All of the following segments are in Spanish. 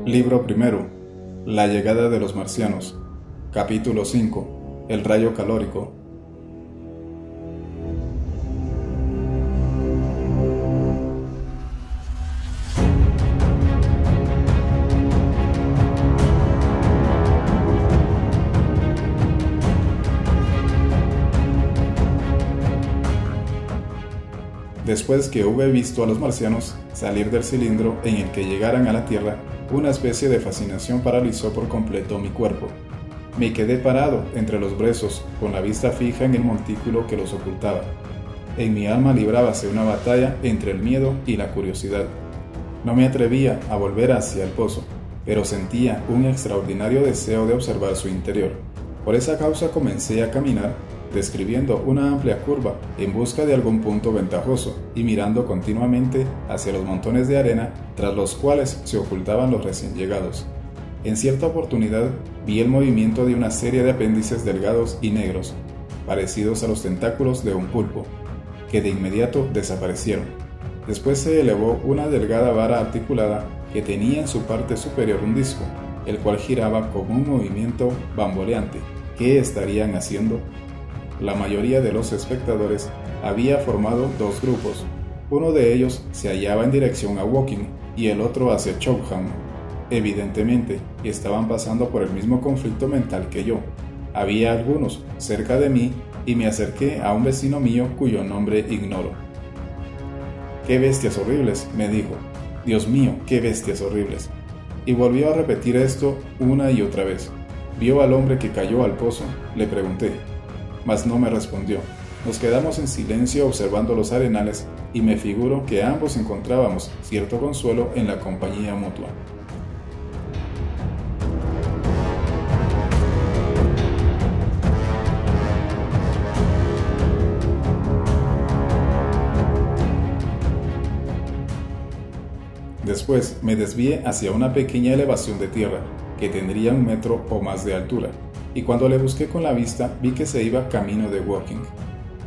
Libro primero. La llegada de los marcianos. Capítulo 5. El rayo calórico. Después que hube visto a los marcianos salir del cilindro en el que llegaran a la Tierra, una especie de fascinación paralizó por completo mi cuerpo. Me quedé parado entre los brezos, con la vista fija en el montículo que los ocultaba. En mi alma librábase una batalla entre el miedo y la curiosidad. No me atrevía a volver hacia el pozo, pero sentía un extraordinario deseo de observar su interior. Por esa causa comencé a caminar, describiendo una amplia curva en busca de algún punto ventajoso y mirando continuamente hacia los montones de arena tras los cuales se ocultaban los recién llegados. En cierta oportunidad vi el movimiento de una serie de apéndices delgados y negros, parecidos a los tentáculos de un pulpo, que de inmediato desaparecieron. Después se elevó una delgada vara articulada que tenía en su parte superior un disco, el cual giraba con un movimiento bamboleante. ¿Qué estarían haciendo? La mayoría de los espectadores había formado dos grupos. Uno de ellos se hallaba en dirección a Woking y el otro hacia Cobham. Evidentemente, estaban pasando por el mismo conflicto mental que yo. Había algunos cerca de mí y me acerqué a un vecino mío cuyo nombre ignoro. «¡Qué bestias horribles!», me dijo. «Dios mío, qué bestias horribles». Y volvió a repetir esto una y otra vez. ¿Vio al hombre que cayó al pozo?, le pregunté. Mas no me respondió. Nos quedamos en silencio observando los arenales y me figuro que ambos encontrábamos cierto consuelo en la compañía mutua. Después me desvié hacia una pequeña elevación de tierra, que tendría 1 metro o más de altura, y cuando le busqué con la vista vi que se iba camino de Woking.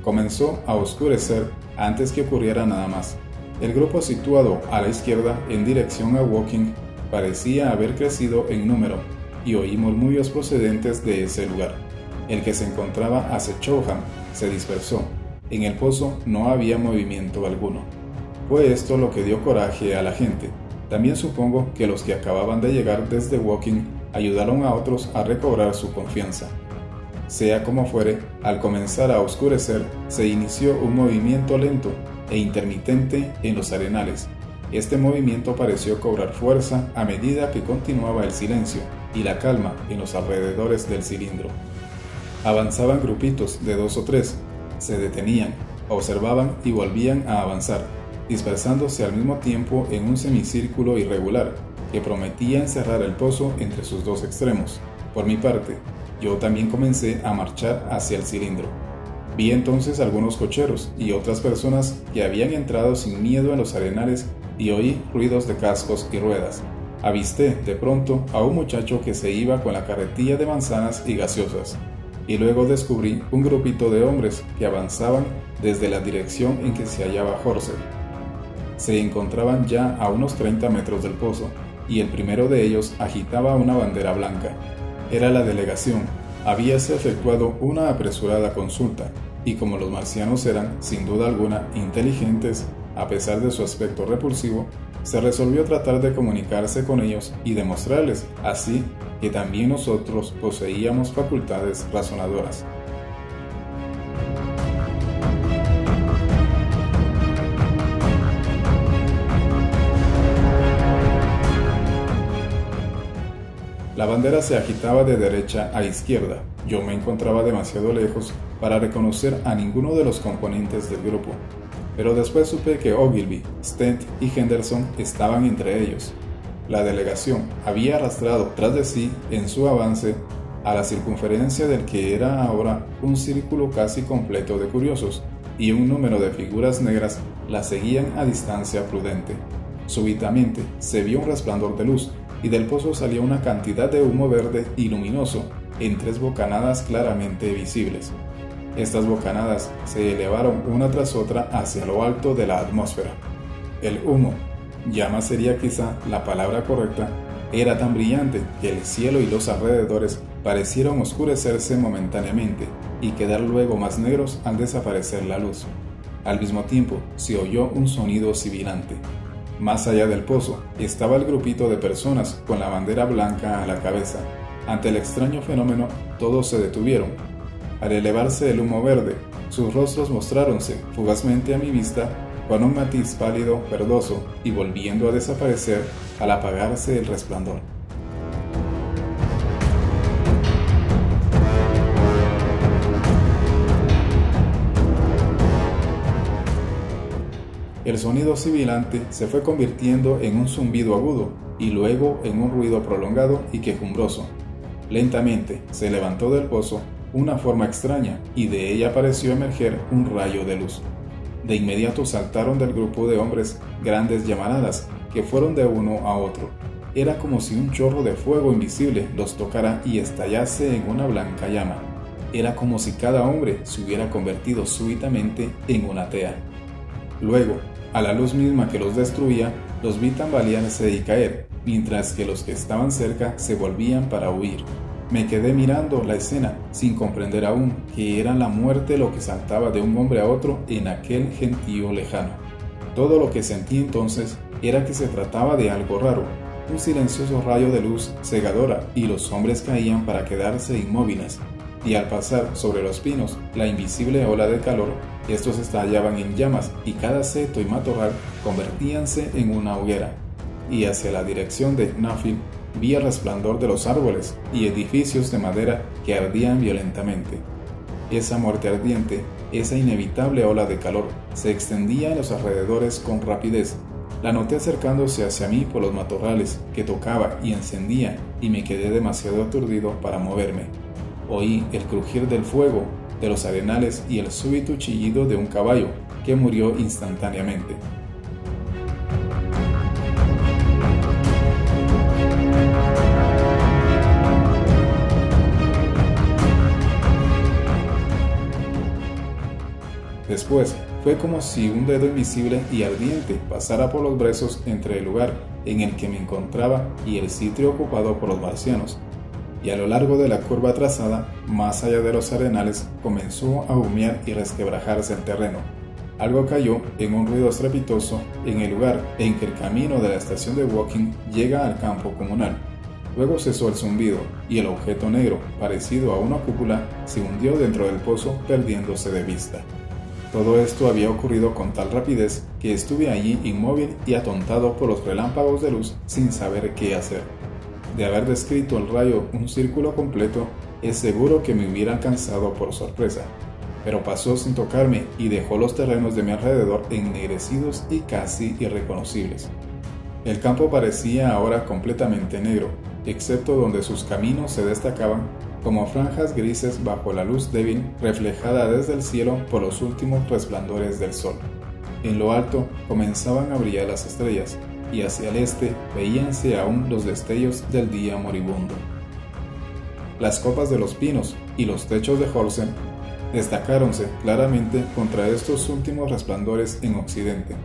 Comenzó a oscurecer antes que ocurriera nada más. El grupo situado a la izquierda en dirección a Woking parecía haber crecido en número, y oí murmullos procedentes de ese lugar. El que se encontraba hacia Cobham se dispersó. En el pozo no había movimiento alguno. Fue esto lo que dio coraje a la gente. También supongo que los que acababan de llegar desde Woking ayudaron a otros a recobrar su confianza. Sea como fuere, al comenzar a oscurecer, se inició un movimiento lento e intermitente en los arenales. Este movimiento pareció cobrar fuerza a medida que continuaba el silencio y la calma en los alrededores del cilindro. Avanzaban grupitos de 2 o 3, se detenían, observaban y volvían a avanzar, dispersándose al mismo tiempo en un semicírculo irregular que prometía encerrar el pozo entre sus dos extremos. Por mi parte, yo también comencé a marchar hacia el cilindro. Vi entonces algunos cocheros y otras personas que habían entrado sin miedo en los arenales y oí ruidos de cascos y ruedas. Avisté de pronto a un muchacho que se iba con la carretilla de manzanas y gaseosas, y luego descubrí un grupito de hombres que avanzaban desde la dirección en que se hallaba Horser. Se encontraban ya a unos 30 metros del pozo, y el primero de ellos agitaba una bandera blanca. Era la delegación. Habíase efectuado una apresurada consulta, y como los marcianos eran, sin duda alguna, inteligentes, a pesar de su aspecto repulsivo, se resolvió tratar de comunicarse con ellos y demostrarles, así, que también nosotros poseíamos facultades razonadoras. La bandera se agitaba de derecha a izquierda. Yo me encontraba demasiado lejos para reconocer a ninguno de los componentes del grupo, pero después supe que Ogilvy, Stent y Henderson estaban entre ellos. La delegación había arrastrado tras de sí en su avance a la circunferencia del que era ahora un círculo casi completo de curiosos, y un número de figuras negras la seguían a distancia prudente. Súbitamente se vio un resplandor de luz, y del pozo salió una cantidad de humo verde y luminoso en 3 bocanadas claramente visibles. Estas bocanadas se elevaron una tras otra hacia lo alto de la atmósfera. El humo, llama sería quizá la palabra correcta, Era tan brillante que el cielo y los alrededores parecieron oscurecerse momentáneamente y quedar luego más negros al desaparecer la luz. Al mismo tiempo se oyó un sonido sibilante. Más allá del pozo estaba el grupito de personas con la bandera blanca a la cabeza. Ante el extraño fenómeno, todos se detuvieron. Al elevarse el humo verde, sus rostros mostráronse fugazmente a mi vista con un matiz pálido verdoso y volviendo a desaparecer al apagarse el resplandor. El sonido sibilante se fue convirtiendo en un zumbido agudo y luego en un ruido prolongado y quejumbroso. Lentamente se levantó del pozo una forma extraña y de ella pareció emerger un rayo de luz. De inmediato saltaron del grupo de hombres grandes llamaradas que fueron de uno a otro. Era como si un chorro de fuego invisible los tocara y estallase en una blanca llama. Era como si cada hombre se hubiera convertido súbitamente en una tea. Luego, a la luz misma que los destruía, los vi tambalearse y caer, mientras que los que estaban cerca se volvían para huir. Me quedé mirando la escena, sin comprender aún que era la muerte lo que saltaba de un hombre a otro en aquel gentío lejano. Todo lo que sentí entonces era que se trataba de algo raro, un silencioso rayo de luz cegadora, y los hombres caían para quedarse inmóviles. Y al pasar sobre los pinos, la invisible ola de calor, estos estallaban en llamas y cada seto y matorral convertíanse en una hoguera. Y hacia la dirección de Knafil vi el resplandor de los árboles y edificios de madera que ardían violentamente. Esa muerte ardiente, esa inevitable ola de calor, se extendía en los alrededores con rapidez. La noté acercándose hacia mí por los matorrales, que tocaba y encendía, y me quedé demasiado aturdido para moverme. Oí el crujir del fuego, de los arenales y el súbito chillido de un caballo, que murió instantáneamente. Después, fue como si un dedo invisible y ardiente pasara por los brezos entre el lugar en el que me encontraba y el sitio ocupado por los marcianos, y a lo largo de la curva trazada, más allá de los arenales, comenzó a humear y resquebrajarse el terreno. Algo cayó en un ruido estrepitoso en el lugar en que el camino de la estación de Woking llega al campo comunal. Luego cesó el zumbido, y el objeto negro, parecido a una cúpula, se hundió dentro del pozo, perdiéndose de vista. Todo esto había ocurrido con tal rapidez que estuve allí inmóvil y atontado por los relámpagos de luz sin saber qué hacer. De haber descrito el rayo un círculo completo, es seguro que me hubiera alcanzado por sorpresa, pero pasó sin tocarme y dejó los terrenos de mi alrededor ennegrecidos y casi irreconocibles. El campo parecía ahora completamente negro, excepto donde sus caminos se destacaban como franjas grises bajo la luz débil reflejada desde el cielo por los últimos resplandores del sol. En lo alto comenzaban a brillar las estrellas, y hacia el este veíanse aún los destellos del día moribundo. Las copas de los pinos y los techos de Horsen destacáronse claramente contra estos últimos resplandores en occidente.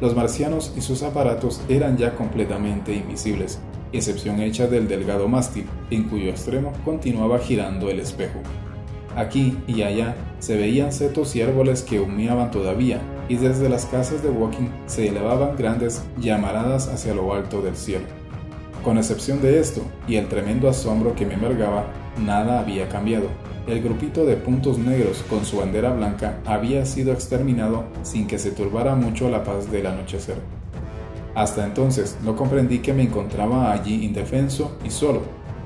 Los marcianos y sus aparatos eran ya completamente invisibles, excepción hecha del delgado mástil, en cuyo extremo continuaba girando el espejo. Aquí y allá se veían setos y árboles que humeaban todavía, y desde las casas de Woking se elevaban grandes llamaradas hacia lo alto del cielo. Con excepción de esto y el tremendo asombro que me embargaba, nada había cambiado. El grupito de puntos negros con su bandera blanca había sido exterminado sin que se turbara mucho la paz del anochecer. Hasta entonces no comprendí que me encontraba allí indefenso y solo.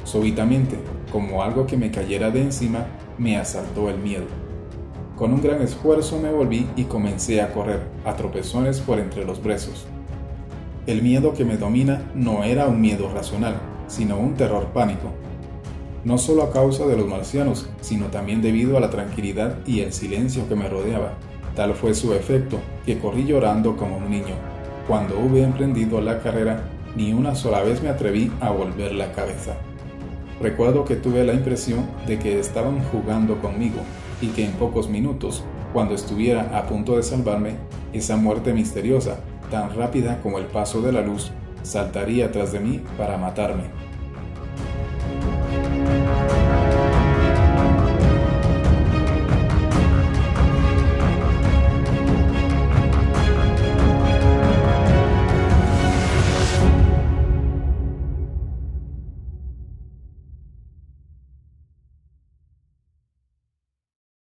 Súbitamente, como algo que me cayera de encima, me asaltó el miedo. Con un gran esfuerzo me volví y comencé a correr, a tropezones por entre los brezos. El miedo que me domina no era un miedo racional, sino un terror pánico. No solo a causa de los marcianos, sino también debido a la tranquilidad y el silencio que me rodeaba. Tal fue su efecto, que corrí llorando como un niño. Cuando hube emprendido la carrera, ni una sola vez me atreví a volver la cabeza. Recuerdo que tuve la impresión de que estaban jugando conmigo y que en pocos minutos, cuando estuviera a punto de salvarme, esa muerte misteriosa, tan rápida como el paso de la luz, saltaría tras de mí para matarme.